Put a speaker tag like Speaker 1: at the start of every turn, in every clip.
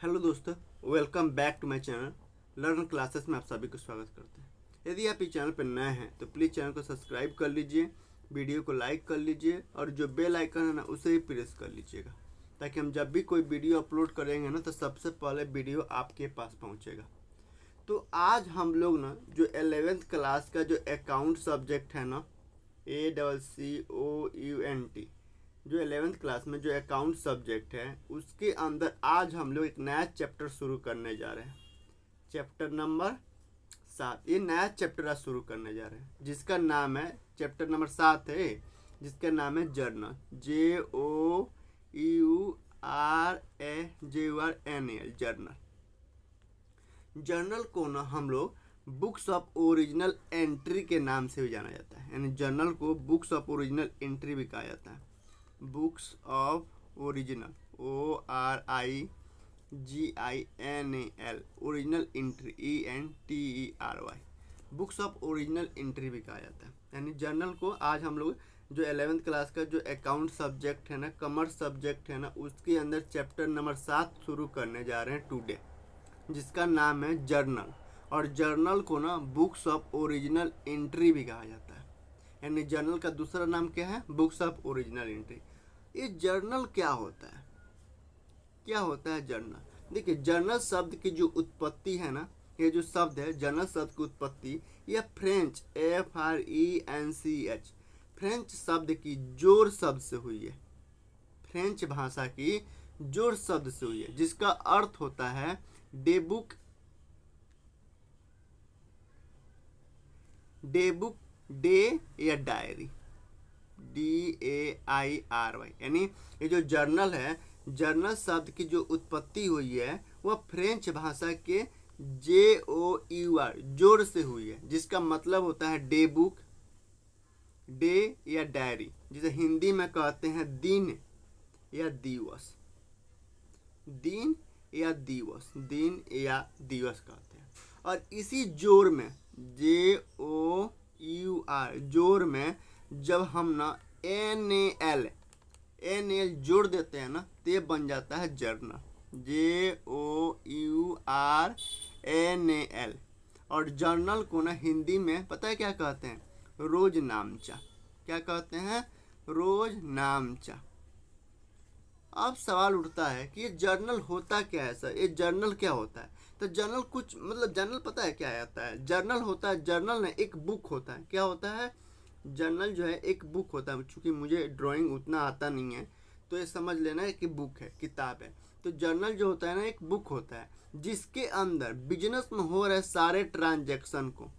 Speaker 1: Hello दोस्तों, welcome back to my channel learn classes में आप सभी को स्वागत करते हैं। यदि आप इस चैनल पर नए हैं तो प्लीज़ चैनल को सब्सक्राइब कर लीजिए, वीडियो को लाइक कर लीजिए और जो बेल आइकन है ना उसे भी प्रेस कर लीजिएगा, ताकि हम जब भी कोई वीडियो अपलोड करेंगे ना तो सबसे पहले वीडियो आपके पास पहुँचेगा। तो आज हम लोग ना जो 11th क्लास का जो अकाउंट सब्जेक्ट है ना, ACCOUNT, जो 11th क्लास में जो अकाउंट सब्जेक्ट है उसके अंदर आज हम लोग एक नया चैप्टर शुरू करने जा रहे हैं। चैप्टर नंबर 7, ये नया चैप्टर आज शुरू करने जा रहे हैं जिसका नाम है, चैप्टर नंबर 7 है जिसका नाम है जर्नल, JOURNAL, जर्नल। जर्नल को ना हम लोग बुक्स ऑफ ओरिजिनल एंट्री के नाम से भी जाना जाता है, यानी जर्नल को बुक्स ऑफ ओरिजिनल एंट्री भी कहा जाता है। Books of original, ORIGINAL, original entry, ENTERY, books of original entry भी कहा जाता है। यानी जर्नल को आज हम लोग जो 11th क्लास का जो अकाउंट सब्जेक्ट है ना, कॉमर्स सब्जेक्ट है ना, उसके अंदर चैप्टर नंबर 7 शुरू करने जा रहे हैं टुडे, जिसका नाम है जर्नल। और जर्नल को ना बुक्स ऑफ ओरिजिनल एंट्री भी कहा जाता है। यानी जर्नल का दूसरा नाम क्या है? Books of original entry. ये जर्नल क्या होता है? क्या होता है जर्नल? देखिए, जर्नल शब्द की जो उत्पत्ति है ना, ये जो शब्द है जर्नल शब्द की उत्पत्ति, यह फ्रेंच FRENCH फ्रेंच शब्द की जोड़ शब्द से हुई है। फ्रेंच भाषा की जोड़ शब्द से हुई है, जिसका अर्थ होता है डेबुक, डे या डायरी, DAIRY। यानी ये जो जर्नल है, जर्नल शब्द की जो उत्पत्ति हुई है वह फ्रेंच भाषा के JOUR जोड़ से हुई है, जिसका मतलब होता है डे बुक, डे या डायरी, जिसे हिंदी में कहते हैं दिन या दिवस, दिन या दिवस, दिन या दिवस कहते हैं। और इसी जोड़ में JOUR जोड़ में जब हम ना NAL जोड़ देते हैं ना तो ये बन जाता है जर्नल, JOURNAL। और जर्नल को ना हिंदी में पता है क्या कहते हैं? रोज नामचा। क्या कहते हैं? रोज नामचा। अब सवाल उठता है कि ये जर्नल होता क्या है सर? ये जर्नल क्या होता है? तो जर्नल कुछ मतलब जर्नल पता है क्या आता है? जर्नल होता है, जर्नल ना एक बुक होता है। क्या होता है? जर्नल जो है एक बुक होता है। चूंकि मुझे ड्राइंग उतना आता नहीं है तो ये समझ लेना है कि बुक है, किताब है। तो जर्नल जो होता है ना एक बुक होता है, जिसके अंदर बिजनेस में हो रहे सारे ट्रांजेक्शन को,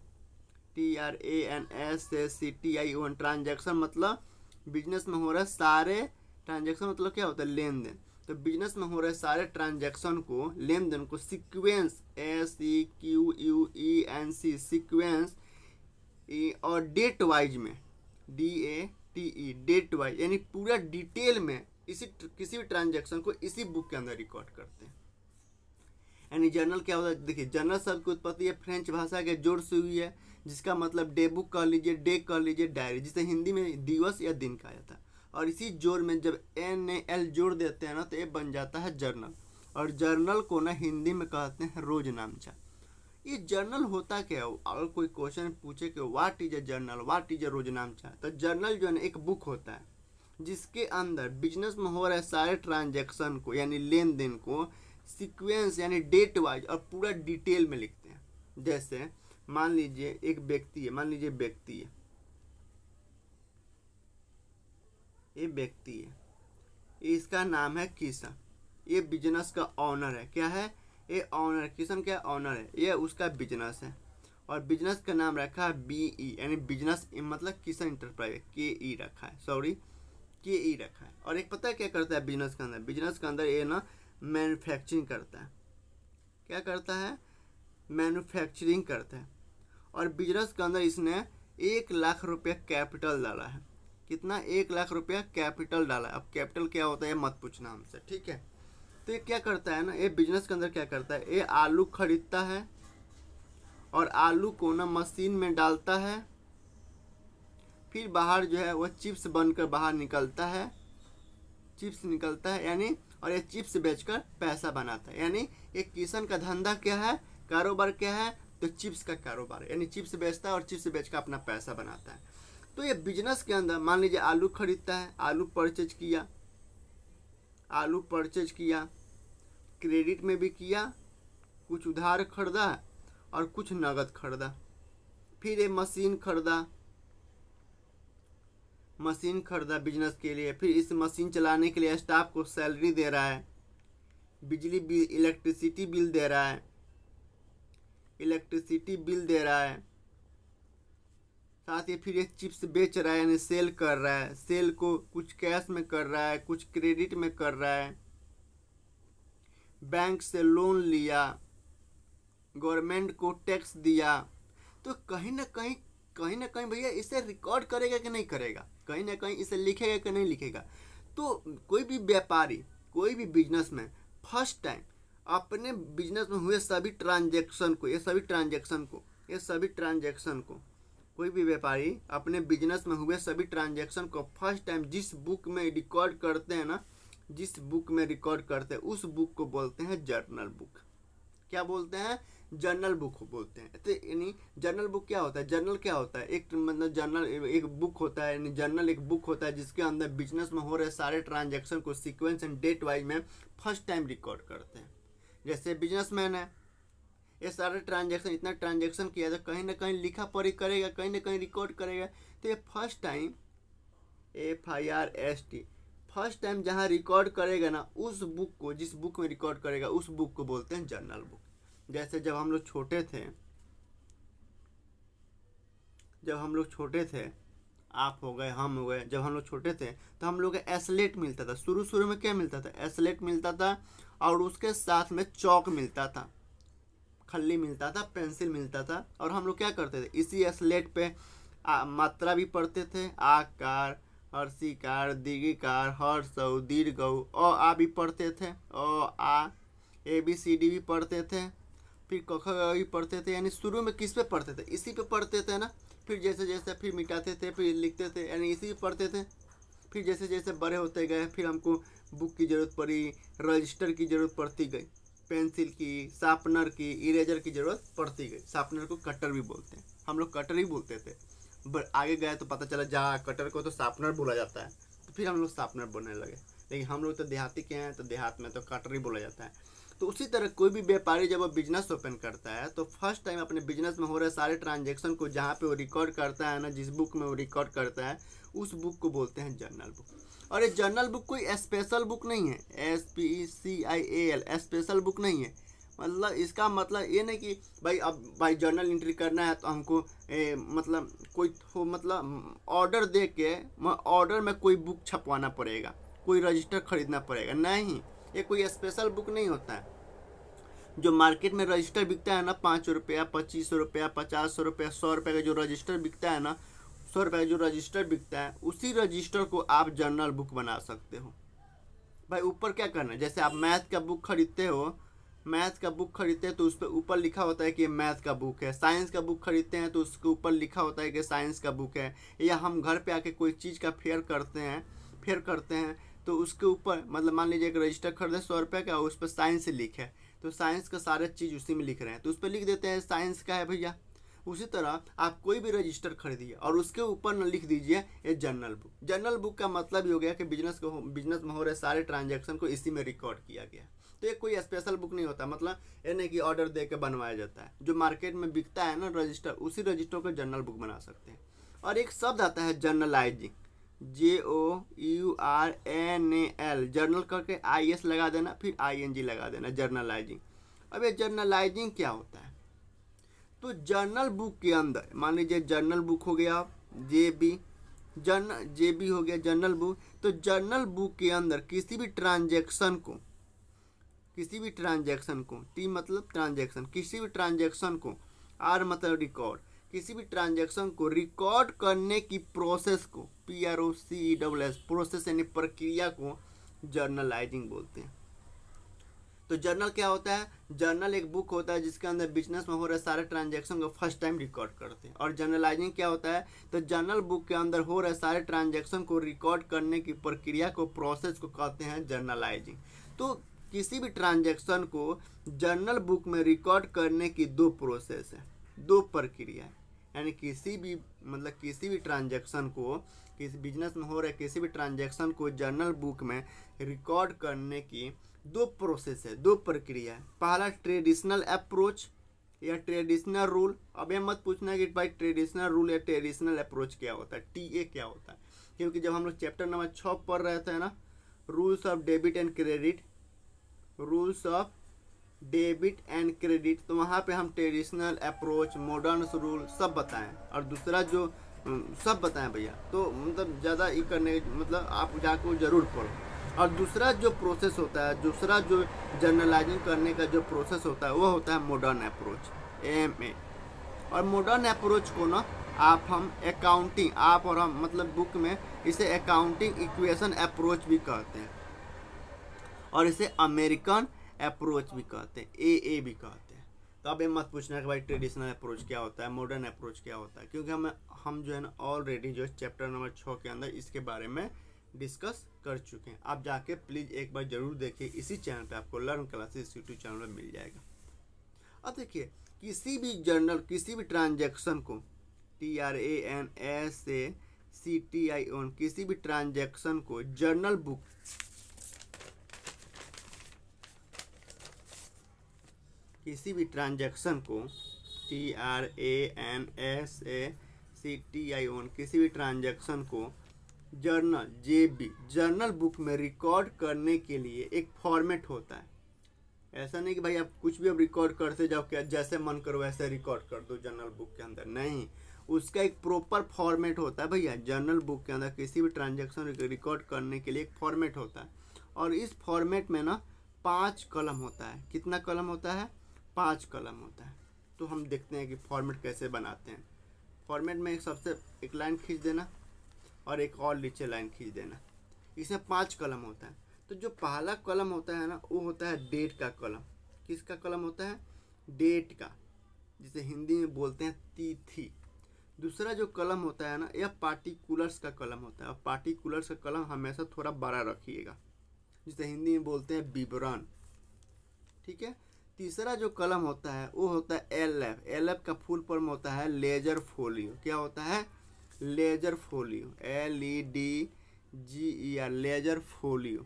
Speaker 1: TRANSACTION, ट्रांजेक्शन मतलब बिजनेस में हो रहे सारे ट्रांजेक्शन, मतलब क्या होता है? लेन देन। तो बिजनेस में हो रहे सारे ट्रांजेक्शन को, लेन देन को सीक्वेंस, SEQUENC, सीक्वेंस, और डेट वाइज में, DATE, डेट वाइज, यानी पूरा डिटेल में इसी किसी भी ट्रांजेक्शन को इसी बुक के अंदर रिकॉर्ड करते हैं। यानी जर्नल क्या होता है? देखिए, जर्नल शब्द की उत्पत्ति है फ्रेंच भाषा के जोड़ से हुई है, जिसका मतलब डे बुक कह लीजिए, डे कह लीजिए, डायरी, जिसे हिंदी में दिवस या दिन कहा जाता है। और इसी जोड़ में जब NAL जोड़ देते हैं ना तो ये बन जाता है जर्नल। और जर्नल को ना हिंदी में कहते हैं रोज नामचा। ये जर्नल होता क्या है? अगर कोई क्वेश्चन पूछे कि what is a journal, what is a रोज नामचा, तो जर्नल जो है ना एक बुक होता है, जिसके अंदर बिजनेस में हो रहे सारे ट्रांजेक्शन को, यानी लेन देन को सीक्वेंस यानी डेट वाइज और पूरा डिटेल में लिखते हैं। जैसे मान लीजिए एक व्यक्ति है, मान लीजिए व्यक्ति है, ये व्यक्ति है, इसका नाम है किशन, ये बिजनेस का ऑनर है। क्या है? ये ऑनर, किशन क्या ऑनर है, ये उसका बिजनेस है। और बिजनेस का नाम रखा है BE, यानी बिजनेस मतलब किशन इंटरप्राइज, KE रखा है, सॉरी KE रखा है। और एक पता है क्या करता है बिजनेस के अंदर? बिजनेस के अंदर ये ना मैन्युफैक्चरिंग करता है। क्या करता है? मैन्युफैक्चरिंग करता है। और बिजनेस के अंदर इसने 1 लाख रुपया कैपिटल डाला है। कितना? 1 लाख रुपया कैपिटल डाला है। अब कैपिटल क्या होता है मत पूछना हमसे, ठीक है? तो ये क्या करता है ना, ये बिजनेस के अंदर क्या करता है? ये आलू खरीदता है और आलू को ना मशीन में डालता है, फिर बाहर जो है वह चिप्स बनकर बाहर निकलता है, चिप्स निकलता है, यानी और ये चिप्स बेचकर पैसा बनाता है। यानी एक किशन का धंधा क्या है, कारोबार क्या है, तो चिप्स का कारोबार है। यानी चिप्स बेचता है और चिप्स बेचकर अपना पैसा बनाता है। तो ये बिजनेस के अंदर मान लीजिए आलू खरीदता है, आलू परचेज किया, क्रेडिट में भी किया, कुछ उधार खरीदा और कुछ नगद खरीदा। फिर ये मशीन खरीदा बिजनेस के लिए, फिर इस मशीन चलाने के लिए स्टाफ को सैलरी दे रहा है, बिजली बिल, इलेक्ट्रिसिटी बिल दे रहा है, साथ ही फिर ये चिप्स बेच रहा है, यानी सेल कर रहा है। सेल को कुछ कैश में कर रहा है, कुछ क्रेडिट में कर रहा है, बैंक से लोन लिया, गवर्नमेंट को टैक्स दिया। तो कहीं ना कहीं भैया इसे रिकॉर्ड करेगा कि नहीं करेगा, कहीं ना कहीं इसे लिखेगा कि नहीं लिखेगा। तो कोई भी व्यापारी, कोई भी बिजनेसमैन फर्स्ट टाइम अपने बिजनेस में हुए सभी ट्रांजैक्शन को कोई भी व्यापारी अपने बिजनेस में हुए सभी ट्रांजैक्शन को फर्स्ट टाइम जिस बुक में रिकॉर्ड करते हैं, उस बुक को बोलते हैं जर्नल बुक। क्या बोलते हैं? जर्नल बुक बोलते हैं। तो यानी जर्नल बुक क्या होता है? जर्नल क्या होता है? एक मतलब जर्नल एक बुक होता है, यानी जर्नल एक बुक होता है जिसके अंदर बिजनेस में हो रहे सारे ट्रांजैक्शन को सीक्वेंस एंड डेट वाइज में फर्स्ट टाइम रिकॉर्ड करते हैं। जैसे बिजनेसमैन है, ये सारे ट्रांजैक्शन, इतना ट्रांजैक्शन किया तो कहीं ना कहीं लिखा पढ़ी करेगा, कहीं ना कहीं रिकॉर्ड करेगा। तो ये first time FIRST first time जहाँ रिकॉर्ड करेगा ना, उस बुक को, जिस बुक में रिकॉर्ड करेगा उस बुक को बोलते हैं जर्नल बुक। जैसे जब हम लोग छोटे थे, आप हो गए, हम हो गए, जब हम लोग छोटे थे तो हम लोग को एस्लेट मिलता था। शुरू में क्या मिलता था? एस्लेट मिलता था, और उसके साथ में चौक मिलता था, खल्ली मिलता था, पेंसिल मिलता था। और हम लोग क्या करते थे? इसी एस्लेट पे मात्रा भी पढ़ते थे, आकार, हर्षिकार, दीर्घिकार, हर्षौ, दीर्घौ, आ भी पढ़ते थे, आ ABCD भी पढ़ते थे, फिर क ख ग भी पढ़ते थे। यानी शुरू में किस पे पढ़ते थे? इसी पे पढ़ते थे ना। फिर जैसे जैसे फिर मिटाते थे, फिर लिखते थे, यानी इसी पे पढ़ते थे। फिर जैसे जैसे बड़े होते गए, फिर हमको बुक की ज़रूरत पड़ी, रजिस्टर की ज़रूरत पड़ती गई, पेंसिल की, शार्पनर की, इरेजर की ज़रूरत पड़ती गई। शार्पनर को कटर भी बोलते हैं, हम लोग कटर ही बोलते थे। आगे गए तो पता चला जहाँ कटर को तो शार्पनर बोला जाता है, तो फिर हम लोग शार्पनर बोलने लगे। लेकिन हम लोग तो देहाती के हैं, तो देहात में तो कटर ही बोला जाता है। तो उसी तरह कोई भी व्यापारी जब वो बिजनेस ओपन करता है तो फर्स्ट टाइम अपने बिजनेस में हो रहे सारे ट्रांजैक्शन को जहाँ पे वो रिकॉर्ड करता है ना, जिस बुक में वो रिकॉर्ड करता है, उस बुक को बोलते हैं जर्नल बुक। और ये जर्नल बुक कोई स्पेशल बुक नहीं है, SPECIAL, स्पेशल बुक नहीं है। मतलब इसका मतलब ये नहीं कि भाई जर्नल एंट्री करना है तो हमको मतलब कोई ऑर्डर दे के ऑर्डर में कोई बुक छपवाना पड़ेगा, कोई रजिस्टर खरीदना पड़ेगा, नहीं। ये कोई स्पेशल बुक नहीं होता है। जो मार्केट में रजिस्टर बिकता है ना, 5 रुपया, 25 रुपया, 50 रुपया, 100 रुपये का जो रजिस्टर बिकता है ना, 100 रुपये का जो रजिस्टर बिकता है, उसी रजिस्टर को आप जर्नल बुक बना सकते हो। भाई ऊपर क्या करना है? जैसे आप मैथ का बुक खरीदते हो, तो उस पर ऊपर लिखा होता है कि ये मैथ का बुक है। साइंस का बुक खरीदते हैं तो उसके ऊपर लिखा होता है कि साइंस का बुक है। या हम घर पे आके कोई चीज़ का फेयर करते हैं तो उसके ऊपर मतलब मान लीजिए एक रजिस्टर खरीदे 100 रुपये का, उस पर साइंस लिखे है, तो साइंस का सारे चीज़ उसी में लिख रहे हैं, तो उस पर लिख देते हैं साइंस का है भैया। उसी तरह आप कोई भी रजिस्टर खरीदिए और उसके ऊपर न लिख दीजिए ये जर्नल बुक। जर्नल बुक का मतलब ये हो गया कि बिजनेस में हो रहे सारे ट्रांजैक्शन को इसी में रिकॉर्ड किया गया। तो ये कोई स्पेशल बुक नहीं होता, मतलब ये नहीं कि ऑर्डर दे के बनवाया जाता है। जो मार्केट में बिकता है ना रजिस्टर, उसी रजिस्टर को जर्नल बुक बना सकते हैं। और एक शब्द आता है जर्नलाइजिंग, JOURNAL, जर्नल करके IS लगा देना, फिर ING लगा देना, जर्नलाइजिंग। अब ये जर्नलाइजिंग क्या होता है? तो जर्नल बुक के अंदर मान लीजिए जर्नल बुक हो गया JB हो गया जर्नल बुक। तो जर्नल बुक के अंदर किसी भी ट्रांजैक्शन को T मतलब ट्रांजैक्शन, किसी भी ट्रांजैक्शन को, R मतलब रिकॉर्ड, किसी भी ट्रांजैक्शन को रिकॉर्ड करने की प्रोसेस को PROCESS प्रोसेस यानी प्रक्रिया को जर्नलाइजिंग बोलते हैं। तो जर्नल क्या होता है? जर्नल एक बुक होता है जिसके अंदर बिजनेस में हो रहे सारे ट्रांजैक्शन को फर्स्ट टाइम रिकॉर्ड करते हैं। और जर्नलाइजिंग क्या होता है? तो जर्नल बुक के अंदर हो रहे सारे ट्रांजैक्शन को रिकॉर्ड करने की प्रक्रिया को, प्रोसेस को कहते हैं जर्नलाइजिंग। तो किसी भी ट्रांजैक्शन को जर्नल बुक में रिकॉर्ड करने की दो प्रोसेस है, दो प्रक्रिया है। यानी किसी भी ट्रांजैक्शन को, किसी बिजनेस में हो रहे किसी भी ट्रांजैक्शन को जर्नल बुक में रिकॉर्ड करने की दो प्रोसेस है, दो प्रक्रिया है। पहला ट्रेडिशनल अप्रोच या ट्रेडिशनल रूल। अब ये मत पूछना कि भाई ट्रेडिशनल रूल या ट्रेडिशनल अप्रोच क्या होता है, टीए क्या होता है, क्योंकि जब हम लोग चैप्टर नंबर 6 पढ़ रहे थे ना, rules of debit and credit, rules of debit and credit, तो वहाँ पे हम ट्रेडिशनल अप्रोच, मॉडर्न रूल सब बताएं, और दूसरा जो सब बताएं भैया। तो मतलब ज़्यादा ये करने आप जाकर जरूर पढ़ो। और दूसरा जो प्रोसेस होता है, दूसरा जो जर्नलाइजिंग करने का जो प्रोसेस होता है, वो होता है मॉडर्न अप्रोच, एएमए। और मॉडर्न अप्रोच को ना हम अकाउंटिंग, आप और हम बुक में इसे अकाउंटिंग इक्वेशन अप्रोच भी कहते हैं, और इसे अमेरिकन अप्रोच भी कहते हैं, एए भी कहते हैं। तो अब ये मत पूछना कि भाई ट्रेडिशनल अप्रोच क्या होता है, मॉडर्न अप्रोच क्या होता है, क्योंकि हम जो है ना ऑलरेडी जो चैप्टर नंबर 6 के अंदर इसके बारे में डिस्कस कर चुके हैं। आप जाके प्लीज़ एक बार जरूर देखिए, इसी चैनल पे आपको लर्न क्लासेस यूट्यूब चैनल में मिल जाएगा। अब देखिए, किसी भी ट्रांजैक्शन को TRANSACTION, किसी भी ट्रांजैक्शन को जर्नल बुक, किसी भी ट्रांजैक्शन को TRANSACTION, किसी भी ट्रांजैक्शन को जर्नल बुक में रिकॉर्ड करने के लिए एक फॉर्मेट होता है। ऐसा नहीं कि भाई आप कुछ भी अब रिकॉर्ड करते जाओ, क्या जैसे मन करो वैसे रिकॉर्ड कर दो जर्नल बुक के अंदर, नहीं, उसका एक प्रॉपर फॉर्मेट होता है भैया। जर्नल बुक के अंदर किसी भी ट्रांजैक्शन रिकॉर्ड करने के लिए एक फॉर्मेट होता है, और इस फॉर्मेट में ना 5 कलम होता है। कितना कलम होता है? 5 कलम होता है। तो हम देखते हैं कि फॉर्मेट कैसे बनाते हैं। फॉर्मेट में एक लाइन खींच देना और एक और नीचे लाइन खींच देना, इसमें 5 कलम होता है। तो जो पहला कलम होता है ना, वो होता है डेट का कलम। किसका कलम होता है? डेट का, जिसे हिंदी में बोलते हैं तिथि। दूसरा जो कलम होता है ना, यह पार्टिकुलर्स का कलम होता है, और पार्टिकुलर्स का कलम हमेशा थोड़ा बड़ा रखिएगा, जिसे हिंदी में बोलते हैं विवरण। ठीक है। तीसरा जो कलम होता है वो होता है एलएफ। एलएफ का फुल फॉर्म होता है लेजर फोलियो। क्या होता है? Ledger folio, LEDGER, ledger folio.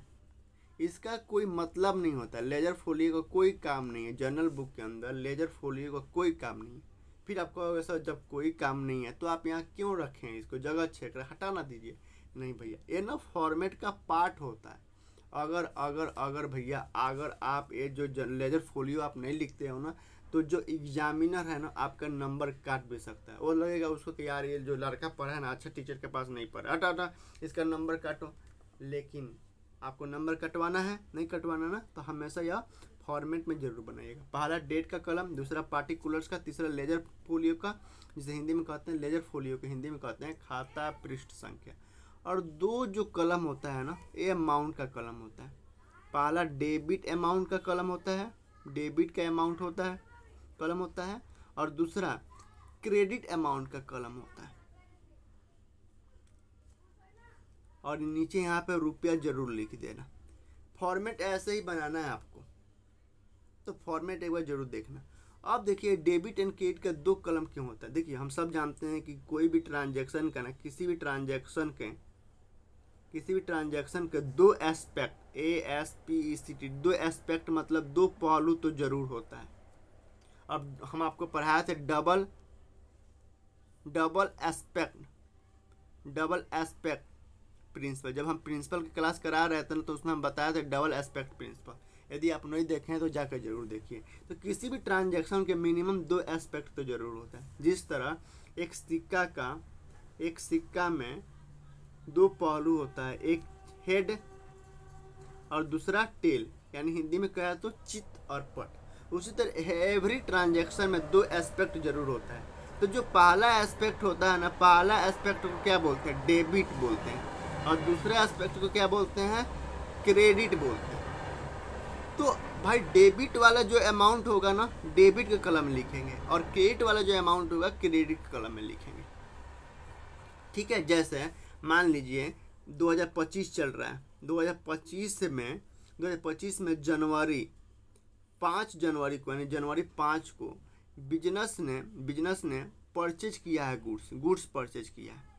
Speaker 1: इसका कोई मतलब नहीं होता, लेजर फोलियो का कोई काम नहीं है जर्नल बुक के अंदर, लेजर फोलियो का कोई काम नहीं है। फिर आपको ऐसा, जब कोई काम नहीं है तो आप यहाँ क्यों रखें इसको, जगह छेक रहे, हटा ना दीजिए। नहीं भैया, ये ना फॉर्मेट का पार्ट होता है। अगर भैया, अगर आप ये जो लेजर फोलियो आप नहीं लिखते हो ना, तो जो एग्जामिनर है ना, आपका नंबर काट भी सकता है। वो लगेगा उसको कि यार ये जो लड़का पढ़ा है ना, अच्छा टीचर के पास नहीं पढ़ा, हटा इसका नंबर काटो। लेकिन आपको नंबर कटवाना है, नहीं कटवाना ना, तो हमेशा यह फॉर्मेट में जरूर बनाइएगा। पहला डेट का कलम, दूसरा पार्टिकुलर्स का, तीसरा लेजर फोलियो का, जिसे हिंदी में कहते हैं लेजर फोलियो के हिंदी में कहते हैं खाता पृष्ठ संख्या। और 2 जो कलम होता है ना, ये अमाउंट का कलम होता है। पहला डेबिट अमाउंट का कलम होता है, डेबिट का अमाउंट होता है, कलम होता है, और दूसरा क्रेडिट अमाउंट का कलम होता है। और नीचे यहाँ पे रुपया जरूर लिख देना। फॉर्मेट ऐसे ही बनाना है आपको, तो फॉर्मेट एक बार जरूर देखना। अब देखिए, डेबिट एंड क्रेडिट का 2 कलम क्यों होता है। देखिए, हम सब जानते हैं कि कोई भी ट्रांजैक्शन का ना, किसी भी ट्रांजैक्शन के 2 एस्पेक्ट, ASPECT, 2 एस्पेक्ट मतलब 2 पहलू तो जरूर होता है। अब हम आपको पढ़ाए थे डबल एस्पेक्ट प्रिंसिपल। जब हम प्रिंसिपल की क्लास करा रहे थे ना, तो उसमें हम बताए थे डबल एस्पेक्ट प्रिंसिपल। यदि आप नहीं देखें तो जाकर जरूर देखिए। तो किसी भी ट्रांजैक्शन के मिनिमम 2 एस्पेक्ट तो जरूर होता है। जिस तरह एक सिक्का में 2 पहलू होता है, एक हेड और दूसरा टेल, यानी हिंदी में कहा तो चित्त और पट। उसी तरह एवरी ट्रांजैक्शन में 2 एस्पेक्ट जरूर होता है। तो जो पहला एस्पेक्ट होता है ना, पहला एस्पेक्ट को क्या बोलते हैं? डेबिट बोलते हैं। और दूसरे एस्पेक्ट को क्या बोलते हैं? क्रेडिट बोलते हैं। तो भाई, डेबिट वाला जो अमाउंट होगा ना, डेबिट के कलम में लिखेंगे, और क्रेडिट वाला जो अमाउंट होगा, क्रेडिट के कलम में लिखेंगे। ठीक है। जैसे मान लीजिए 2025 चल रहा है, 2025 में 2025 में जनवरी 5 जनवरी को यानी जनवरी 5 को बिजनेस ने परचेज किया है, गुड्स परचेज किया है।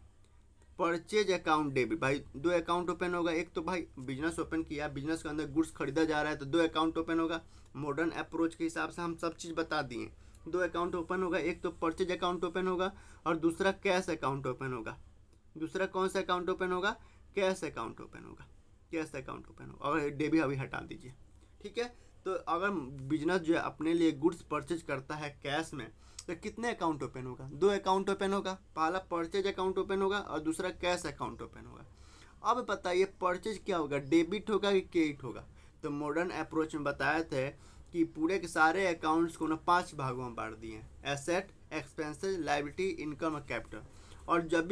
Speaker 1: परचेज अकाउंट डेबिट, भाई दो अकाउंट ओपन होगा। एक तो भाई बिजनेस ओपन किया, बिजनेस के अंदर गुड्स खरीदा जा रहा है तो दो अकाउंट ओपन होगा। मॉडर्न अप्रोच के हिसाब से हम सब चीज़ बता दिए। दो अकाउंट ओपन होगा, एक तो परचेज अकाउंट ओपन होगा और दूसरा कैश अकाउंट ओपन होगा। दूसरा कौन सा अकाउंट ओपन होगा? कैश अकाउंट ओपन होगा, कैश अकाउंट ओपन होगा। और डेबिट अभी हटा दीजिए, ठीक है। तो अगर बिजनेस जो है अपने लिए गुड्स परचेज करता है कैश में तो कितने अकाउंट ओपन होगा? दो अकाउंट ओपन होगा। पहला परचेज अकाउंट ओपन होगा और दूसरा कैश अकाउंट ओपन होगा। अब बताइए परचेज क्या होगा, डेबिट होगा कि क्रेडिट होगा? तो मॉडर्न अप्रोच में बताए थे कि पूरे के सारे अकाउंट्स को ना 5 भागों में बांट दिए, एसेट, एक्सपेंसेस, लायबिलिटी, इनकम और कैपिटल। और जब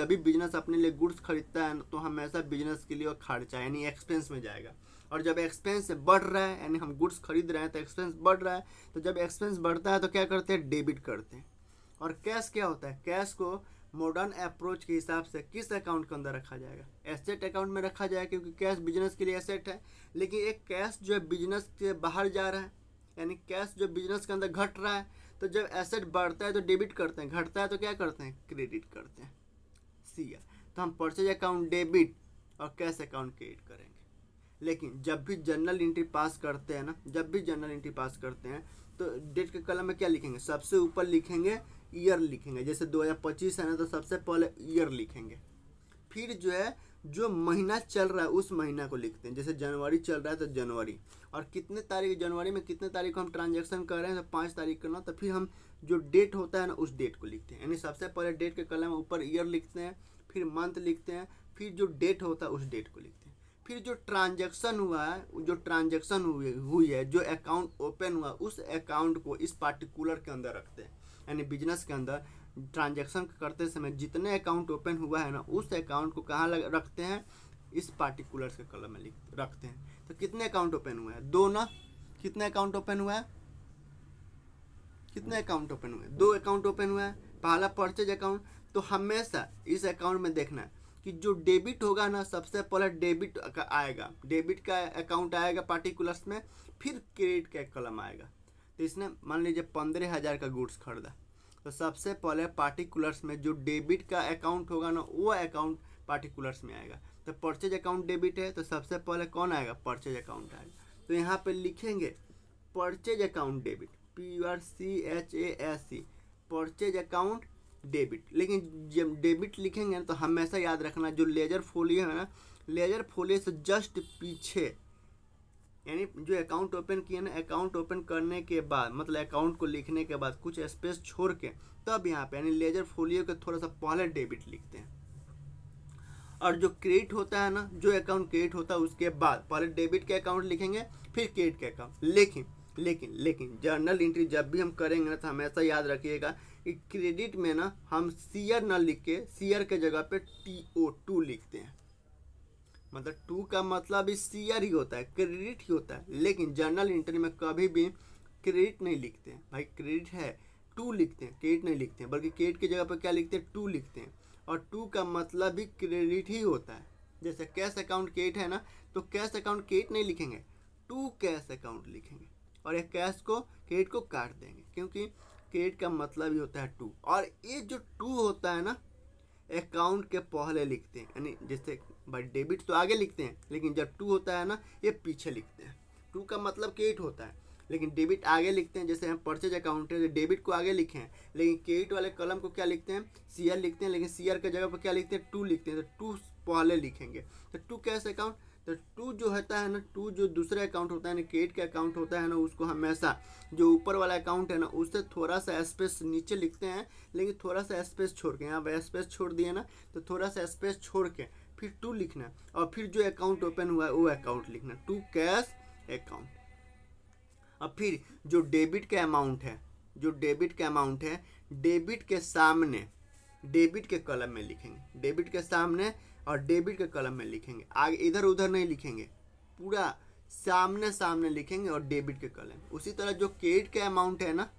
Speaker 1: भी बिजनेस अपने लिए गुड्स खरीदता है तो हमेशा बिजनेस के लिए खर्चा यानी एक्सपेंस में जाएगा। और जब एक्सपेंस बढ़ रहा है यानी हम गुड्स खरीद रहे हैं तो एक्सपेंस बढ़ रहा है, तो जब एक्सपेंस बढ़ता है तो क्या करते हैं? डेबिट करते हैं। और कैश क्या होता है? कैश को मॉडर्न अप्रोच के हिसाब से किस अकाउंट के अंदर रखा जाएगा? एसेट अकाउंट में रखा जाएगा, क्योंकि कैश बिजनेस के लिए एसेट है। लेकिन एक कैश जो है बिजनेस के बाहर जा रहा है, यानी कैश जो बिजनेस के अंदर घट रहा है, तो जब एसेट बढ़ता है तो डेबिट करते हैं, घटता है तो क्या करते हैं? क्रेडिट करते हैं। सी तो हम परचेज अकाउंट डेबिट और कैश अकाउंट क्रेडिट करेंगे। लेकिन जब भी जर्नल एंट्री पास करते हैं तो डेट के कॉलम में क्या लिखेंगे? सबसे ऊपर लिखेंगे ईयर लिखेंगे। जैसे 2025 है ना तो सबसे पहले ईयर लिखेंगे। फिर जो है जो महीना चल रहा है उस महीना को लिखते हैं। जैसे जनवरी चल रहा है तो जनवरी, और कितने तारीख, जनवरी में कितने तारीख को हम ट्रांजैक्शन कर रहे हैं तो 5 तारीख करना, तो फिर हम जो डेट होता है ना उस डेट को लिखते हैं। यानी सबसे पहले डेट के कॉलम में ऊपर ईयर लिखते हैं, फिर मंथ लिखते हैं, फिर जो डेट होता है उस डेट को लिखते हैं। फिर जो ट्रांजैक्शन हुआ है, जो ट्रांजैक्शन हुई है, जो अकाउंट ओपन हुआ, उस अकाउंट को इस पार्टिकुलर के अंदर रखते हैं। यानी बिजनेस के अंदर ट्रांजैक्शन करते समय जितने अकाउंट ओपन हुआ है ना उस अकाउंट को कहाँ रखते हैं? इस पार्टिकुलर के कॉलम में रखते हैं। तो कितने अकाउंट ओपन हुए हैं? दो ना। कितने अकाउंट ओपन हुआ है? कितने अकाउंट ओपन हुए? 2 अकाउंट ओपन हुआ है। पहला परचेज अकाउंट, तो हमेशा इस अकाउंट में देखना है कि जो डेबिट होगा ना सबसे पहले डेबिट का आएगा, डेबिट का अकाउंट आएगा पार्टिकुलर्स में, फिर क्रेडिट का कॉलम आएगा। तो इसने मान लीजिए 15,000 का गुड्स खरीदा, तो सबसे पहले पार्टिकुलर्स में जो डेबिट का अकाउंट होगा ना वो अकाउंट पार्टिकुलर्स में आएगा। तो परचेज अकाउंट डेबिट है तो सबसे पहले कौन आएगा? परचेज अकाउंट आएगा। तो यहाँ पे लिखेंगे purchase account debit, PRCHASE, purchase account debit. लेकिन जब डेबिट लिखेंगे ना तो हमेशा याद रखना जो लेजर फोलियो है ना, लेजर फोलियो से जस्ट पीछे, यानी जो अकाउंट ओपन किया ना, अकाउंट ओपन करने के बाद मतलब अकाउंट को लिखने के बाद कुछ स्पेस छोड़ के तब यहाँ पे यानी लेजर फोलियो के थोड़ा सा पहले डेबिट लिखते हैं। और जो क्रेडिट होता है ना, जो अकाउंट क्रेडिट होता है उसके बाद पहले डेबिट के अकाउंट लिखेंगे फिर क्रेडिट के अकाउंट। लेकिन जर्नल एंट्री जब भी हम करेंगे ना तो हमेशा याद रखिएगा कि क्रेडिट में ना हम सीयर ना लिख के सीयर के जगह पे TO2 लिखते हैं। मतलब 2 का मतलब भी सीयर ही होता है, क्रेडिट ही होता है। लेकिन जर्नल एंट्री में कभी भी क्रेडिट नहीं लिखते हैं। भाई क्रेडिट है 2 लिखते हैं, क्रेडिट नहीं लिखते हैं, बल्कि क्रेडिट की जगह पर क्या लिखते हैं? 2 लिखते हैं। और 2 का मतलब भी क्रेडिट ही होता है। जैसे कैश अकाउंट क्रेडिट है ना तो कैश अकाउंट क्रेडिट नहीं लिखेंगे, 2 कैश अकाउंट लिखेंगे और एक कैश को क्रेडिट को काट देंगे, क्योंकि क्रेडिट का मतलब ही होता है 2। और ये जो 2 होता है ना अकाउंट के पहले लिखते हैं, यानी जैसे भाई डेबिट तो आगे लिखते हैं लेकिन जब 2 होता है ना ये पीछे लिखते हैं। 2 का मतलब क्रेडिट होता है लेकिन डेबिट आगे लिखते हैं। जैसे हम परचेज अकाउंट है डेबिट को आगे लिखे हैं लेकिन क्रेडिट वाले कॉलम को क्या लिखते हैं? सीआर लिखते हैं, लेकिन सीआर के जगह पर क्या लिखते हैं? 2 लिखते हैं। तो 2 पहले लिखेंगे। तो 2 कैश अकाउंट, तो 2 जो होता है ना, 2 जो दूसरा अकाउंट होता है ना, क्रेडिट का अकाउंट होता है ना, उसको हमेशा जो ऊपर वाला अकाउंट है ना उससे थोड़ा सा स्पेस नीचे लिखते हैं, लेकिन थोड़ा सा स्पेस छोड़ के, यहाँ स्पेस छोड़ दिए ना तो थोड़ा सा स्पेस छोड़ के फिर 2 लिखना और फिर जो अकाउंट ओपन हुआ है वो अकाउंट लिखना, 2 कैश अकाउंट। अब फिर जो डेबिट का अमाउंट है, डेबिट के सामने डेबिट के कॉलम में लिखेंगे, डेबिट के सामने और डेबिट के कॉलम में लिखेंगे, आगे इधर उधर नहीं लिखेंगे, पूरा सामने लिखेंगे और डेबिट के कॉलम। उसी तरह जो क्रेडिट का अमाउंट है ना,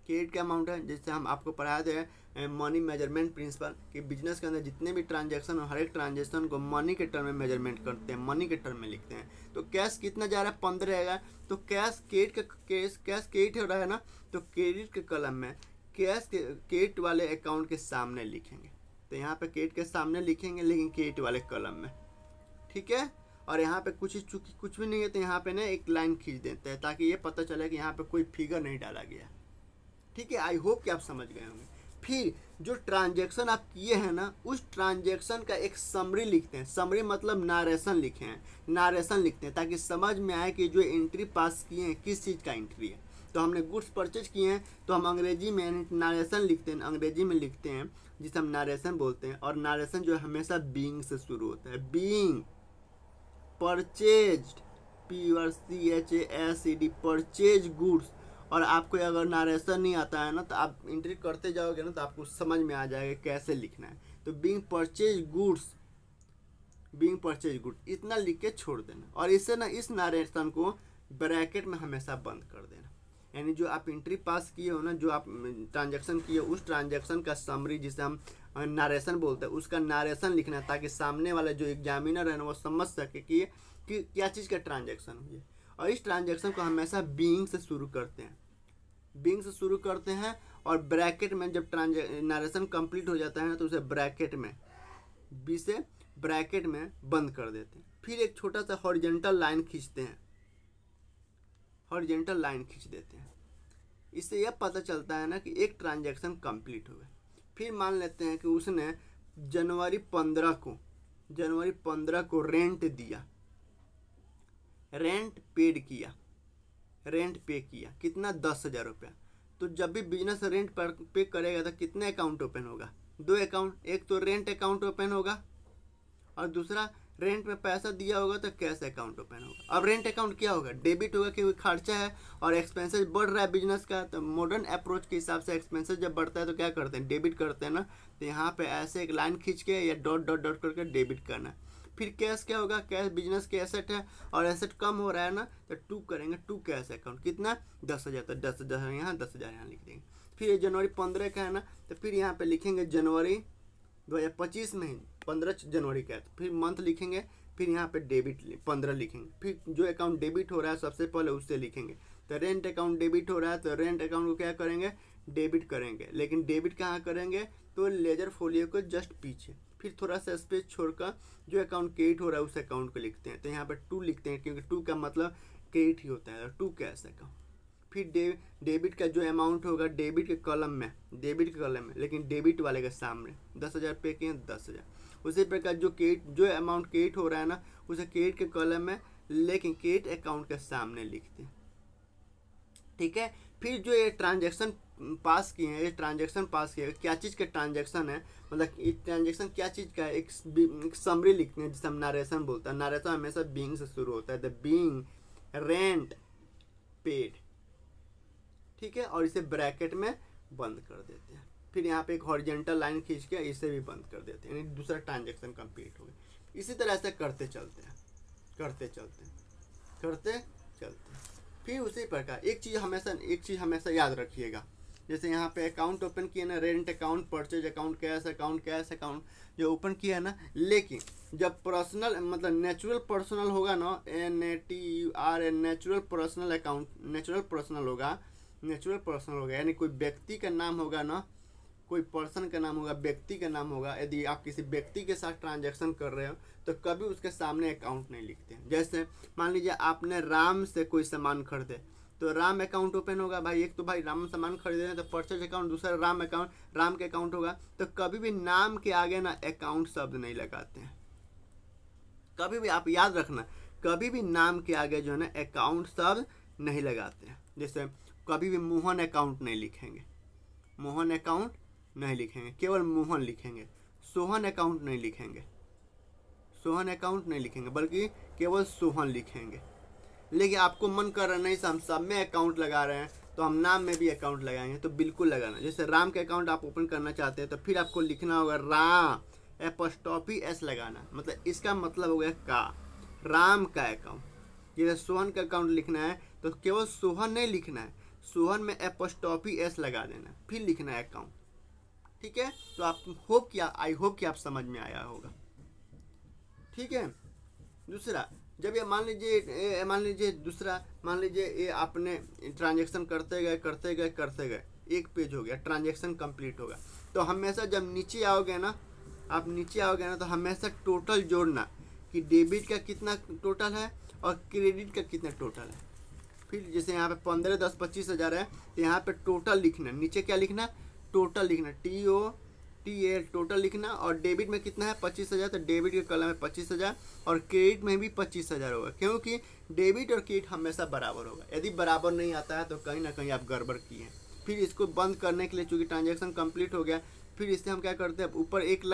Speaker 1: क्रेडिट का अमाउंट है, जैसे हम आपको पढ़ाए थे मनी मेजरमेंट प्रिंसिपल कि बिजनेस के अंदर जितने भी ट्रांजैक्शन हर एक ट्रांजैक्शन को मनी के टर्म में मेजरमेंट करते हैं, मनी के टर्म में लिखते हैं। तो कैश कितना जा रहा है 15 रहेगा, तो कैश क्रेडिट हो रहा है ना, तो क्रेडिट के कलम में कैश क्रेडिट वाले अकाउंट के सामने लिखेंगे। तो यहाँ पे क्रेडिट के सामने लिखेंगे लेकिन क्रेडिट वाले कलम में, ठीक है। और यहाँ पे चूंकि कुछ भी नहीं है तो यहाँ पे ना एक लाइन खींच देते हैं ताकि ये पता चले कि यहाँ पे कोई फिगर नहीं डाला गया, ठीक है। आई होप कि आप समझ गए होंगे। फिर जो ट्रांजैक्शन आप किए हैं ना, उस ट्रांजैक्शन का एक समरी लिखते हैं। समरी मतलब नारेशन लिखे हैं, नारेशन लिखते हैं ताकि समझ में आए कि जो एंट्री पास किए हैं किस चीज़ का एंट्री है। तो हमने गुड्स परचेज किए हैं तो हम अंग्रेजी में नारेशन लिखते हैं, अंग्रेजी में लिखते हैं जिसे हम नारेशन बोलते हैं। और नारेशन जो हमेशा बीइंग से शुरू होता है, being purchased, PRCHASED, purchase goods. और आपको अगर नारेशन नहीं आता है ना तो आप एंट्री करते जाओगे ना तो आपको समझ में आ जाएगा कैसे लिखना है। तो being purchase goods, being purchase goods इतना लिख के छोड़ देना। और इससे ना इस नारेशन को ब्रैकेट में हमेशा बंद कर देना। यानी जो आप एंट्री पास किए हो ना, जो आप ट्रांजैक्शन किए उस ट्रांजैक्शन का समरी जिसे हम नारेशन बोलते हैं, उसका नारेशन लिखना है ताकि सामने वाला जो एग्जामिनर है ना वो समझ सके कि क्या चीज़ का ट्रांजैक्शन हुई है। और इस ट्रांजैक्शन को हमेशा बीइंग से शुरू करते हैं, बीइंग से शुरू करते हैं। और ब्रैकेट में जब नारेशन कंप्लीट हो जाता है ना तो उसे ब्रैकेट में बी से ब्रैकेट में बंद कर देते हैं। फिर एक छोटा सा हॉरिजॉन्टल लाइन खींचते हैं, हॉरिजॉन्टल लाइन खींच देते हैं। इससे यह पता चलता है ना कि एक ट्रांजैक्शन कंप्लीट हो गया। फिर मान लेते हैं कि उसने जनवरी 15 को रेंट दिया, रेंट पेड किया, रेंट पे किया कितना 10,000 रुपया। तो जब भी बिजनेस रेंट पर पे करेगा तो कितने अकाउंट ओपन होगा, 2 अकाउंट। एक तो रेंट अकाउंट ओपन होगा और दूसरा रेंट में पैसा दिया होगा तो कैश अकाउंट ओपन होगा। अब रेंट अकाउंट क्या होगा, डेबिट होगा क्योंकि खर्चा है और एक्सपेंसेस बढ़ रहा है बिजनेस का। तो मॉडर्न अप्रोच के हिसाब से एक्सपेंसेस जब बढ़ता है तो क्या करते हैं, डेबिट करते हैं ना। तो यहाँ पे ऐसे एक लाइन खींच के या डॉट डॉट डॉट करके डेबिट करना। फिर कैश क्या होगा, कैश बिजनेस के एसेट है और एसेट कम हो रहा है ना तो टू करेंगे, टू कैश अकाउंट कितना 10,000, तो 10,000 यहाँ 10,000 यहाँ लिख देंगे। फिर ये जनवरी 15 का है ना तो फिर यहाँ पे लिखेंगे जनवरी 2025 में 15 जनवरी का है तो फिर मंथ लिखेंगे। फिर यहाँ पे डेबिट 15 लिखेंगे। फिर जो अकाउंट डेबिट हो रहा है सबसे पहले उससे लिखेंगे। तो रेंट अकाउंट डेबिट हो रहा है तो रेंट अकाउंट को क्या करेंगे, डेबिट करेंगे। लेकिन डेबिट कहाँ करेंगे, तो लेजर फोलियो को जस्ट पीछे। फिर थोड़ा सा स्पेस छोड़कर जो अकाउंट क्रेडिट हो रहा है उस अकाउंट को लिखते हैं। तो यहाँ पे 2 लिखते हैं क्योंकि 2 का मतलब क्रेडिट ही होता है, 2 कैश अकाउंट। फिर डेबिट का जो अमाउंट होगा डेबिट के कॉलम में, डेबिट के कॉलम में, लेकिन डेबिट वाले के सामने 10,000 पे किए 10,000। उसी प्रकार जो अमाउंट क्रेडिट हो रहा है ना उसे क्रेडिट के कॉलम में लेकिन क्रेडिट अकाउंट के सामने लिखते हैं, ठीक है। फिर जो ये ट्रांजैक्शन पास किए हैं, ये ट्रांजैक्शन पास किए क्या चीज़ का ट्रांजैक्शन है, मतलब ये ट्रांजैक्शन क्या चीज़ का है, एक समरी लिखते हैं जिसे हम नारेशन बोलते हैं। नारेशन हमेशा बीइंग से शुरू होता है, द बीइंग रेंट पेड, ठीक है। और इसे ब्रैकेट में बंद कर देते हैं। फिर यहाँ पे एक हॉरिजॉन्टल लाइन खींच के इसे भी बंद कर देते हैं, यानी दूसरा ट्रांजैक्शन कंप्लीट हो गया। इसी तरह से करते चलते हैं, करते चलते। फिर उसी प्रकार एक चीज़ हमेशा याद रखिएगा। जैसे यहाँ पे अकाउंट ओपन किए ना, rent account, purchase account, cash account जो ओपन किया है ना, लेकिन जब पर्सनल मतलब नेचुरल पर्सनल होगा ना, NATUR natural personal account, natural personal होगा यानी कोई व्यक्ति का नाम होगा ना, कोई पर्सन का नाम होगा, व्यक्ति का नाम होगा। यदि आप किसी व्यक्ति के साथ ट्रांजैक्शन कर रहे हो तो कभी उसके सामने अकाउंट नहीं लिखते हैं। जैसे मान लीजिए आपने राम से कोई सामान खरीदे तो राम अकाउंट ओपन होगा। भाई एक तो भाई राम सामान खरीदे हैं तो परचेज अकाउंट, दूसरा राम अकाउंट, राम के अकाउंट होगा। तो कभी भी नाम के आगे ना अकाउंट शब्द नहीं लगाते हैं, कभी भी आप याद रखना, कभी भी नाम के आगे जो है ना अकाउंट शब्द नहीं लगाते हैं। जैसे कभी भी मोहन अकाउंट नहीं लिखेंगे, मोहन अकाउंट नहीं लिखेंगे, केवल मोहन लिखेंगे। सोहन अकाउंट नहीं लिखेंगे, सोहन अकाउंट नहीं लिखेंगे, बल्कि केवल सोहन लिखेंगे। लेकिन आपको मन कर रहा नहीं हम सब में अकाउंट लगा रहे हैं तो हम नाम में भी अकाउंट लगाएंगे, तो बिल्कुल लगाना। जैसे राम का अकाउंट आप ओपन करना चाहते हैं तो फिर आपको लिखना होगा राम _S लगाना, मतलब इसका मतलब हो गया का, राम का अकाउंट। जैसे सोहन का अकाउंट लिखना है तो केवल सोहन नहीं लिखना है, सोहन में एपोस्ट्रॉफी एस लगा देना, फिर लिखना है अकाउंट। ठीक है, तो आप आई होप कि आप समझ में आया होगा। ठीक है, दूसरा, जब ये मान लीजिए दूसरा, मान लीजिए ये आपने ट्रांजेक्शन करते गए, एक पेज हो गया, ट्रांजेक्शन कंप्लीट होगा। तो हमेशा जब नीचे आओगे ना, तो हमेशा टोटल जोड़ना कि डेबिट का कितना टोटल है और क्रेडिट का कितना टोटल है। फिर जैसे यहाँ पे 15, 10, 25,000 है, तो यहाँ पे टोटल लिखना, नीचे क्या लिखना, टोटल लिखना, TOTL टोटल लिखना। और डेबिट में कितना है 25,000, तो डेबिट के कॉलम में 25,000 और क्रेडिट में भी 25,000 होगा, क्योंकि डेबिट और क्रेडिट हमेशा बराबर होगा। यदि बराबर नहीं आता है तो कहीं ना कहीं आप गड़बड़ किए हैं। फिर इसको बंद करने के लिए, चूँकि ट्रांजेक्शन कंप्लीट हो गया, फिर इससे हम क्या करते हैं, ऊपर एक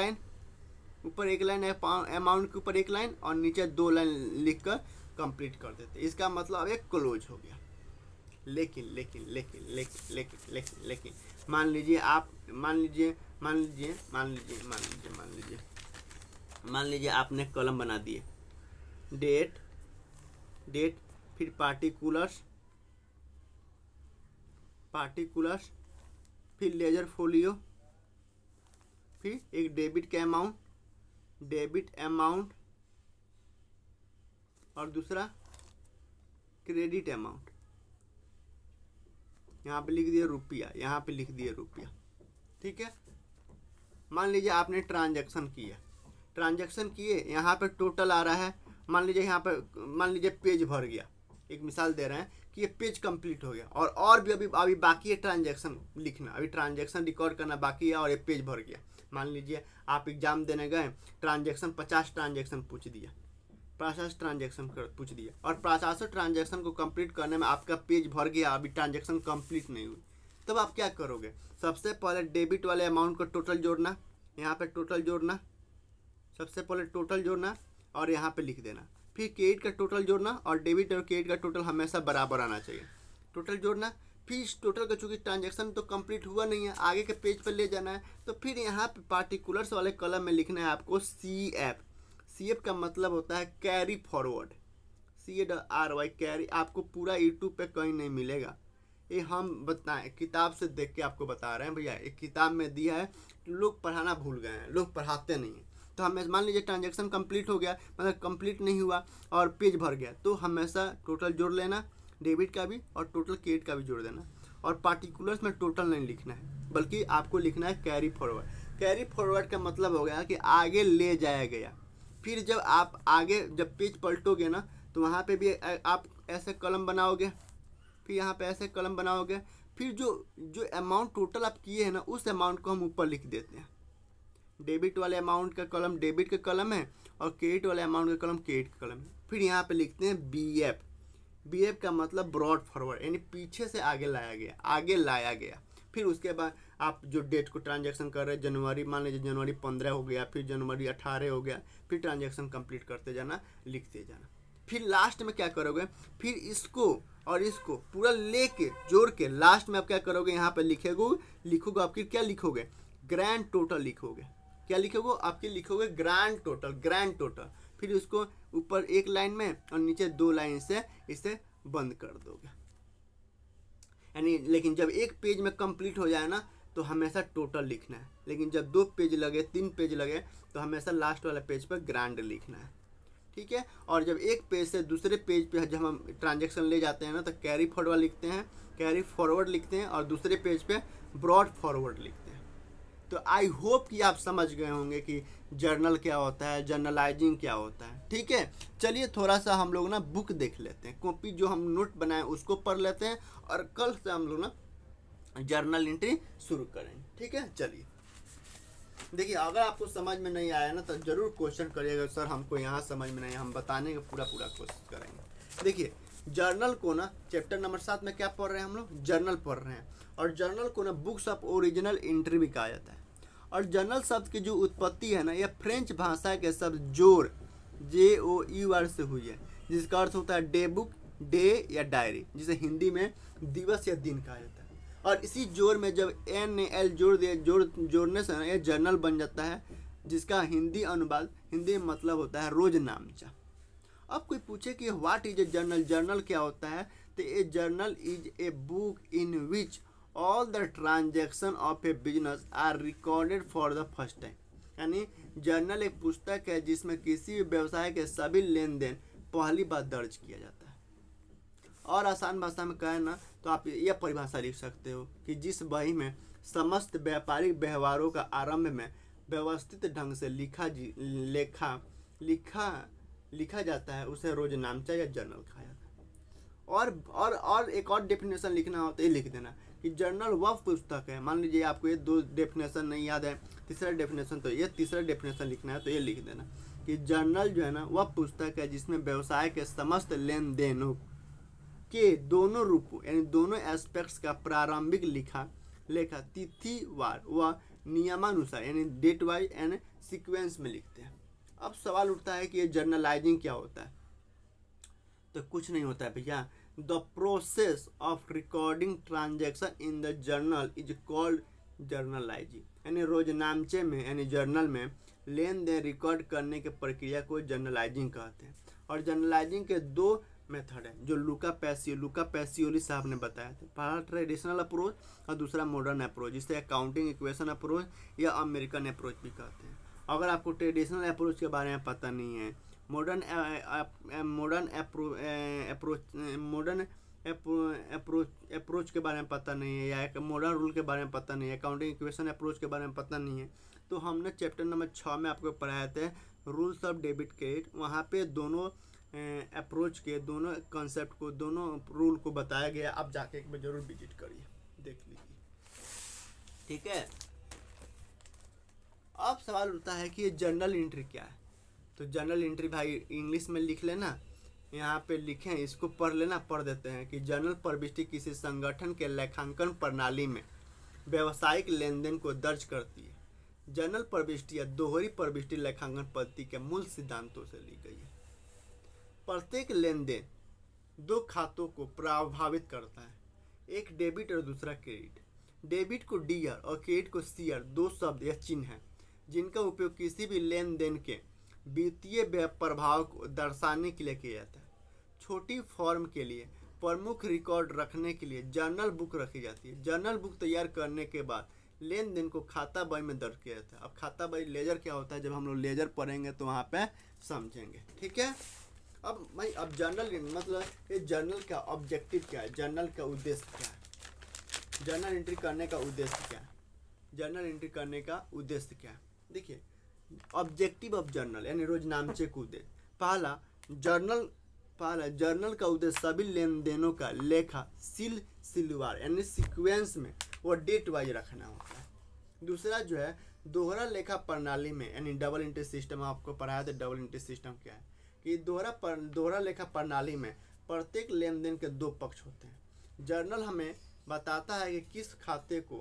Speaker 1: लाइन अमाउंट के ऊपर एक लाइन और नीचे 2 लाइन लिख कर कंप्लीट कर देते। इसका मतलब एक क्लोज हो गया। लेकिन मान लीजिए आपने कॉलम बना दिए, डेट, फिर पार्टिकुलर्स, फिर लेजर फोलियो, फिर एक डेबिट अमाउंट और दूसरा क्रेडिट अमाउंट। यहाँ पे लिख दिया रुपया, ठीक है। मान लीजिए आपने ट्रांजैक्शन किए, यहाँ पे टोटल आ रहा है। मान लीजिए पेज भर गया, एक मिसाल दे रहे हैं कि ये पेज कंप्लीट हो गया और भी अभी बाकी है ट्रांजैक्शन लिखना, अभी ट्रांजैक्शन रिकॉर्ड करना बाकी है और ये पेज भर गया। मान लीजिए आप एग्जाम देने गए, 50 ट्रांजैक्शन पूछ दिया, 50 ट्रांजैक्शन पूछ दिया और 50 ट्रांजैक्शन को कंप्लीट करने में आपका पेज भर गया, अभी ट्रांजैक्शन कंप्लीट नहीं हुई। तब आप क्या करोगे, सबसे पहले डेबिट वाले अमाउंट को टोटल जोड़ना, यहाँ पे टोटल जोड़ना, सबसे पहले टोटल जोड़ना और यहाँ पे लिख देना। फिर क्रेडिट का टोटल जोड़ना और डेबिट और क्रेडिट का टोटल हमेशा बराबर आना चाहिए। टोटल जोड़ना, फिर इस टोटल का चूँकि ट्रांजैक्शन तो कंप्लीट हुआ नहीं है, आगे के पेज पर ले जाना है, तो फिर यहाँ पे पार्टिकुलर्स वाले कॉलम में लिखना है आपको CF का मतलब होता है कैरी फॉरवर्ड, CARY कैरी। आपको पूरा यूट्यूब पे कहीं नहीं मिलेगा, ये हम बताएं, किताब से देख के आपको बता रहे हैं भैया, एक किताब में दिया है, लोग पढ़ाना भूल गए हैं, लोग पढ़ाते नहीं हैं। तो हमें मान लीजिए ट्रांजैक्शन कंप्लीट हो गया, मतलब कंप्लीट नहीं हुआ और पेज भर गया, तो हमेशा टोटल जोड़ लेना, डेबिट का भी और टोटल क्रेडिट का भी जोड़ देना। और पार्टिकुलर्स में टोटल नहीं लिखना है, बल्कि आपको लिखना है कैरी फॉरवर्ड का मतलब हो गया कि आगे ले जाया गया। फिर जब आप आगे जब पेज पलटोगे ना, तो वहाँ पे भी आप ऐसे कॉलम बनाओगे, फिर यहाँ पे ऐसे कॉलम बनाओगे, फिर जो अमाउंट टोटल आप किए हैं ना, उस अमाउंट को हम ऊपर लिख देते हैं। डेबिट वाले अमाउंट का कॉलम डेबिट का कॉलम है और क्रेडिट वाले अमाउंट का कॉलम क्रेडिट का कॉलम है। फिर यहाँ पे लिखते हैं BF का मतलब ब्रॉड फॉरवर्ड, यानी पीछे से आगे लाया गया। फिर उसके बाद आप जो डेट को ट्रांजैक्शन कर रहे हैं, जनवरी, मान लीजिए जनवरी 15 हो गया, फिर जनवरी 18 हो गया, फिर ट्रांजैक्शन कंप्लीट करते जाना, लिखते जाना। फिर लास्ट में क्या करोगे, फिर इसको और इसको पूरा लेके जोड़ के लास्ट में आप क्या करोगे, यहाँ पे लिखोगे आपकी क्या लिखोगे, ग्रैंड टोटल लिखोगे। क्या लिखोगे, आपके लिखोगे ग्रैंड टोटल। फिर उसको ऊपर एक लाइन में और नीचे 2 लाइन से इसे बंद कर दोगे। यानी लेकिन जब एक पेज में कंप्लीट हो जाए ना, तो हमेशा टोटल लिखना है, लेकिन जब 2 पेज लगे, 3 पेज लगे, तो हमेशा लास्ट वाले पेज पर ग्रैंड लिखना है, ठीक है। और जब एक पेज से दूसरे पेज पे जब हम ट्रांजैक्शन ले जाते हैं ना, तो कैरी फॉरवर्ड लिखते हैं और दूसरे पेज पे ब्रॉड फॉरवर्ड लिखते हैं। तो आई होप कि आप समझ गए होंगे कि जर्नल क्या होता है, जर्नलाइजिंग क्या होता है, ठीक है। चलिए थोड़ा सा हम लोग ना बुक देख लेते हैं, कॉपी जो हम नोट बनाए उसको पढ़ लेते हैं और कल से हम लोग ना जर्नल एंट्री शुरू करेंगे, ठीक है। चलिए देखिए, अगर आपको समझ में नहीं आया ना, तो जरूर क्वेश्चन करिएगा, सर हमको यहाँ समझ में नहीं, हम बताने का पूरा कोशिश करेंगे। देखिए जर्नल को ना चैप्टर नंबर 7 में क्या पढ़ रहे हैं हम लोग, जर्नल पढ़ रहे हैं। और जर्नल को ना बुक्स ऑफ ओरिजिनल एंट्री भी कहा जाता है। और जर्नल शब्द की जो उत्पत्ति है ना, यह फ्रेंच भाषा के शब्द जोर JOUR से हुई है, जिसका अर्थ होता है डे बुक, डे या डायरी, जिसे हिंदी में दिवस या दिन कहा जाता है। और इसी जोर में जब NAL जोड़ने से यह जर्नल बन जाता है, जिसका हिंदी अनुवाद हिंदी में मतलब होता है रोजनामचा। अब कोई पूछे कि what is a journal, journal क्या होता है, तो a journal is a book in which all the transaction of a business are recorded for the first time. यानी जर्नल एक पुस्तक है जिसमें किसी भी व्यवसाय के सभी लेन देन पहली बार दर्ज किया जाता है। और आसान भाषा में कहें ना तो आप यह परिभाषा लिख सकते हो कि जिस बही में समस्त व्यापारिक व्यवहारों का आरंभ में व्यवस्थित ढंग से लिखा जाता है उसे रोजनामचा या जर्नल कहा जाता है। और एक और डेफिनेशन लिखना हो तो ये लिख देना कि जर्नल वह पुस्तक है। मान लीजिए आपको ये दो डेफिनेशन नहीं याद है, तीसरा डेफिनेशन तो ये तीसरा डेफिनेशन लिखना है तो ये लिख देना कि जर्नल जो है ना वह पुस्तक है जिसमें व्यवसाय के समस्त लेन देनों के दोनों रूपों यानी दोनों एस्पेक्ट्स का प्रारंभिक लेखा तिथिवार व नियमानुसार यानी डेट वाइज एंड सीक्वेंस में लिखते हैं। अब सवाल उठता है कि ये जर्नलाइजिंग क्या होता है? तो कुछ नहीं होता है भैया। The process of recording transaction in the journal is called journalising. यानी रोजनामचे में यानी जर्नल में लेन देन रिकॉर्ड करने की प्रक्रिया को जर्नलाइजिंग कहते हैं। और जर्नलाइजिंग के दो मेथड है जो लुका पैसियोली साहब ने बताया था। पहला ट्रेडिशनल अप्रोच और दूसरा मॉडर्न अप्रोच, जिसे अकाउंटिंग इक्वेशन अप्रोच या अमेरिकन अप्रोच भी कहते हैं। अगर आपको ट्रेडिशनल अप्रोच के बारे में पता नहीं है, मॉडर्न अप्रोच के बारे में पता नहीं है या मॉडर्न रूल के बारे में पता नहीं है, अकाउंटिंग इक्वेशन अप्रोच के बारे में पता नहीं है, तो हमने चैप्टर नंबर 6 में आपको पढ़ाए थे रूल्स ऑफ डेबिट क्रेडिट। वहाँ पे दोनों अप्रोच के दोनों कॉन्सेप्ट को दोनों रूल को बताया गया। आप जाके एक बार जरूर विजिट करिए, देख लीजिए, ठीक है। अब सवाल उठता है कि ये जर्नल एंट्री क्या है? तो जर्नल एंट्री भाई इंग्लिश में लिख लेना, यहाँ पे लिखें, इसको पढ़ लेना, पढ़ देते हैं कि जर्नल प्रविष्टि किसी संगठन के लेखांकन प्रणाली में व्यावसायिक लेन देन को दर्ज करती है। जर्नल प्रविष्टि या दोहरी प्रविष्टि लेखांकन पद्धति के मूल सिद्धांतों से ली गई है। प्रत्येक लेन देन दो खातों को प्रभावित करता है, एक डेबिट और दूसरा क्रेडिट। डेबिट को डीआर और क्रेडिट को सीआर दो शब्द या चिन्ह हैं जिनका उपयोग किसी भी लेन देन के वित्तीय प्रभाव को दर्शाने के लिए किया जाता है। छोटी फॉर्म के लिए प्रमुख रिकॉर्ड रखने के लिए जर्नल बुक रखी जाती है। जर्नल बुक तैयार करने के बाद लेन देन को खाता बही में दर्ज किया जाता है। अब खाता बही लेजर क्या होता है, जब हम लोग लेजर पढ़ेंगे तो वहाँ पे समझेंगे, ठीक है। अब भाई अब जर्नल मतलब ये जर्नल का ऑब्जेक्टिव क्या है, जर्नल का उद्देश्य क्या है, जर्नल एंट्री करने का उद्देश्य क्या है, जर्नल एंट्री करने का उद्देश्य क्या है? देखिए, ऑब्जेक्टिव ऑफ जर्नल यानी रोजनामचे का उद्देश्य, पहला जर्नल का उद्देश्य सभी लेन देनों का लेखा सिलसिलेवार यानी सीक्वेंस में वो डेट वाइज रखना होता है। दूसरा जो है दोहरा लेखा प्रणाली में यानी डबल एंट्री सिस्टम, आपको पढ़ाया था डबल एंट्री सिस्टम क्या है कि दोहरा लेखा प्रणाली में प्रत्येक लेन देन के दो पक्ष होते हैं। जर्नल हमें बताता है कि किस खाते को,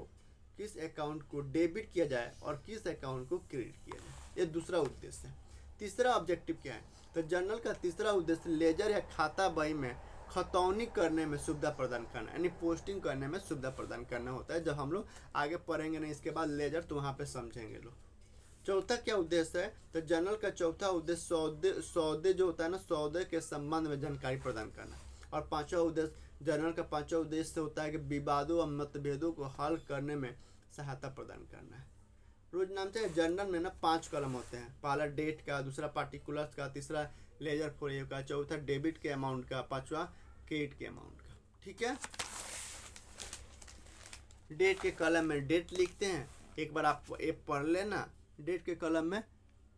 Speaker 1: किस अकाउंट को डेबिट किया जाए और किस अकाउंट को क्रेडिट किया जाए, ये दूसरा उद्देश्य है। तीसरा ऑब्जेक्टिव क्या है? तो जर्नल का तीसरा उद्देश्य लेजर या खाता बही में खतौनी करने में सुविधा प्रदान करना यानी पोस्टिंग करने में सुविधा प्रदान करना होता है। जब हम लोग आगे पढ़ेंगे ना इसके बाद लेजर, तो वहाँ पे समझेंगे लोग। चौथा क्या उद्देश्य है? तो जर्नल का चौथा उद्देश्य सौदे जो होता है ना, सौदे के संबंध में जानकारी प्रदान करना। और पांचवा उद्देश्य जर्नल का पांचवा उद्देश्य होता है कि विवादों और मतभेदों को हल करने में सहायता प्रदान करना है। रोजनामचे जर्नल में ना 5 कॉलम होते हैं, पहला डेट का, दूसरा पार्टिकुलर्स का, तीसरा लेजर फोलियो का, चौथा डेबिट के अमाउंट का, पांचवा क्रेडिट के अमाउंट का, ठीक है। डेट के कॉलम में डेट लिखते हैं, एक बार आप ये पढ़ लेना। डेट के कॉलम में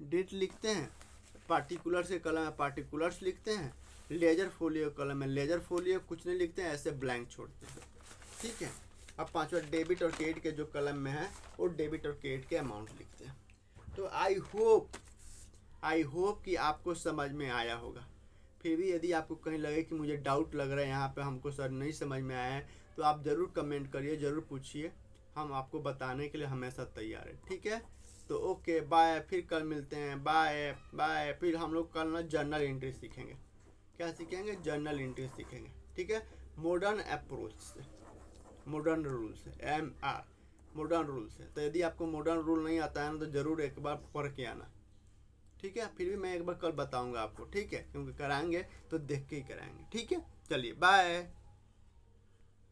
Speaker 1: डेट लिखते हैं, पार्टिकुलर्स के कॉलम में पार्टिकुलर्स लिखते हैं, लेजर फोलियो कॉलम में लेजर फोलियो कुछ नहीं लिखते हैं, ऐसे ब्लैंक छोड़ते हैं, ठीक है। अब पांचवा डेबिट और क्रेडिट के जो कॉलम में है वो डेबिट और क्रेडिट के अमाउंट लिखते हैं। तो आई होप कि आपको समझ में आया होगा। फिर भी यदि आपको कहीं लगे कि मुझे डाउट लग रहा है यहाँ पे हमको सर नहीं समझ में आया है, तो आप ज़रूर कमेंट करिए, ज़रूर पूछिए, हम आपको बताने के लिए हमेशा तैयार है, ठीक है। तो ओके बाय, फिर कल मिलते हैं, बाय बाय। फिर हम लोग कल ना जर्नल एंट्री सीखेंगे। क्या सीखेंगे? जर्नल एंट्री सीखेंगे, ठीक है। मॉडर्न अप्रोच से, मॉडर्न रूल से, MR मॉडर्न रूल से। तो यदि आपको मॉडर्न रूल नहीं आता है ना तो ज़रूर एक बार पढ़ के आना, ठीक है। फिर भी मैं एक बार कल बताऊंगा आपको, ठीक है, क्योंकि कराएंगे तो देख के ही कराएंगे, ठीक है। चलिए बाय।